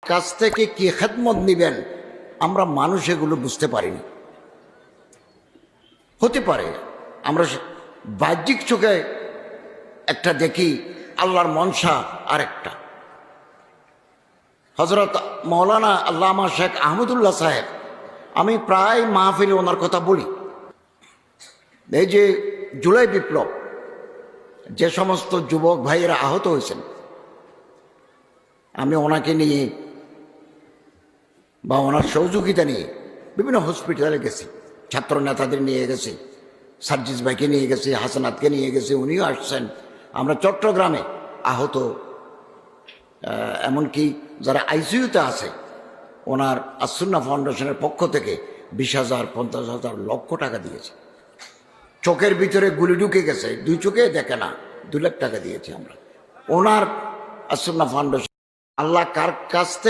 কাছ থেকে কি খেদমত নিবেন আমরা মানুষ এগুলো বুঝতে পারিনি। হতে পারে আমরা বাহ্যিক চোখে একটা দেখি, আল্লাহর মনসা আরেকটা। হজরত মৌলানা আল্লামা শেখ আহমদুল্লাহ সাহেব, আমি প্রায় মাহফিলে ওনার কথা বলি। এই যে জুলাই বিপ্লব, যে সমস্ত যুবক ভাইয়েরা আহত হয়েছেন, আমি ওনাকে নিয়ে বা ওনার সহযোগিতা নিয়ে বিভিন্ন হসপিটালে গেছি, ছাত্র নেতাদের নিয়ে গেছি, সার্জিস ভাইকে নিয়ে গেছি, হাসানাতকে নিয়ে গেছি, উনিও আসছেন। আমরা চট্টগ্রামে আহত, এমনকি যারা আইসিইউতে আছে, ওনার আসুন্না ফাউন্ডেশনের পক্ষ থেকে 20,000, 50,000, লক্ষ টাকা দিয়েছে। চোখের ভিতরে গুলি ঢুকে গেছে, 2 চোখে দেখে না, 2 লাখ টাকা দিয়েছি আমরা ওনার আসুন্না ফাউন্ডেশন। আল্লাহ কার কাছ থেকে